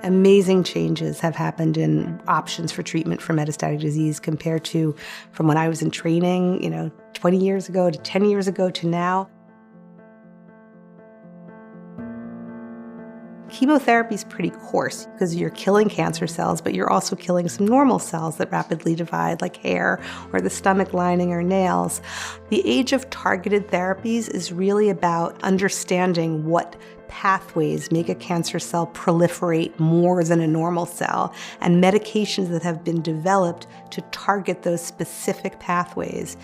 Amazing changes have happened in options for treatment for metastatic disease compared to from when I was in training, 20 years ago to 10 years ago to now. Chemotherapy is pretty coarse because you're killing cancer cells, but you're also killing some normal cells that rapidly divide, like hair or the stomach lining or nails. The age of targeted therapies is really about understanding what pathways make a cancer cell proliferate more than a normal cell, and medications that have been developed to target those specific pathways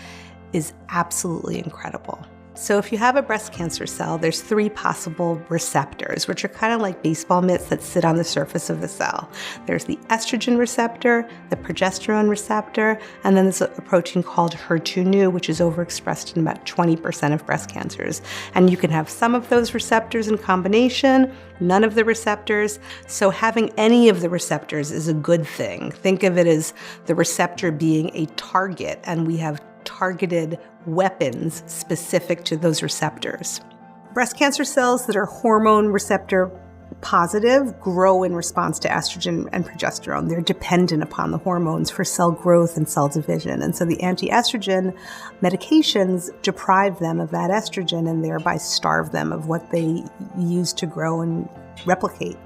is absolutely incredible. So if you have a breast cancer cell, there's 3 possible receptors, which are kind of like baseball mitts that sit on the surface of the cell. There's the estrogen receptor, the progesterone receptor, and then there's a protein called HER2/neu, which is overexpressed in about 20% of breast cancers. And you can have some of those receptors in combination, none of the receptors. So having any of the receptors is a good thing. Think of it as the receptor being a target, and we have targeted weapons specific to those receptors. Breast cancer cells that are hormone receptor positive grow in response to estrogen and progesterone. They're dependent upon the hormones for cell growth and cell division. And so the anti-estrogen medications deprive them of that estrogen and thereby starve them of what they use to grow and replicate.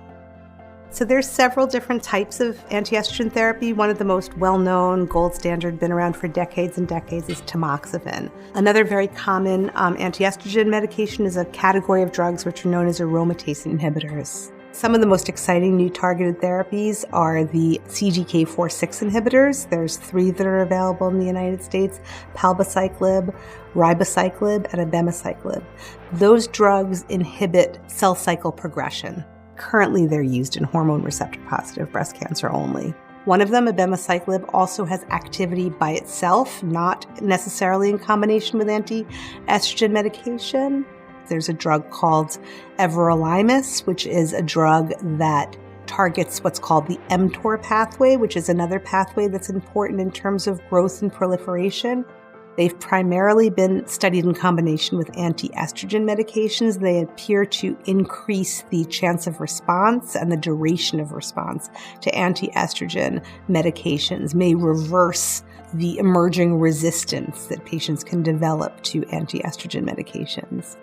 So there's several different types of anti-estrogen therapy. One of the most well-known, gold standard, been around for decades and decades, is tamoxifen. Another very common anti-estrogen medication is a category of drugs which are known as aromatase inhibitors. Some of the most exciting new targeted therapies are the CDK4/6 inhibitors. There's 3 that are available in the United States: palbociclib, ribociclib, and abemaciclib. Those drugs inhibit cell cycle progression. Currently, they're used in hormone receptor-positive breast cancer only. One of them, abemaciclib, also has activity by itself, not necessarily in combination with anti-estrogen medication. There's a drug called everolimus, which is a drug that targets what's called the mTOR pathway, which is another pathway that's important in terms of growth and proliferation. They've primarily been studied in combination with anti-estrogen medications. They appear to increase the chance of response and the duration of response to anti-estrogen medications, may reverse the emerging resistance that patients can develop to anti-estrogen medications.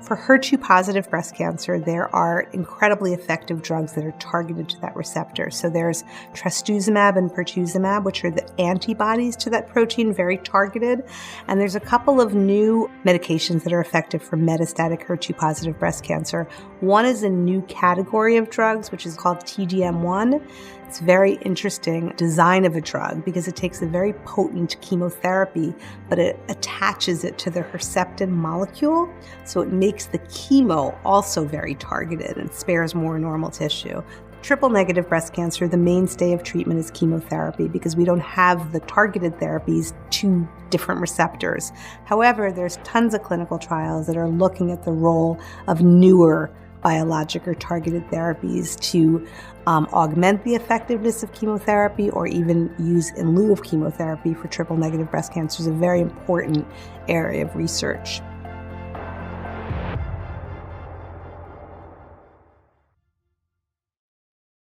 For HER2-positive breast cancer, there are incredibly effective drugs that are targeted to that receptor. So there's trastuzumab and pertuzumab, which are the antibodies to that protein, very targeted. And there's a couple of new medications that are effective for metastatic HER2-positive breast cancer. One is a new category of drugs, which is called TDM1. It's a very interesting design of a drug because it takes a very potent chemotherapy, but it attaches it to the Herceptin molecule, so it makes the chemo also very targeted and spares more normal tissue. Triple-negative breast cancer, the mainstay of treatment is chemotherapy because we don't have the targeted therapies to different receptors. However, there's tons of clinical trials that are looking at the role of newer biologic or targeted therapies to augment the effectiveness of chemotherapy or even use in lieu of chemotherapy for triple-negative breast cancer is a very important area of research.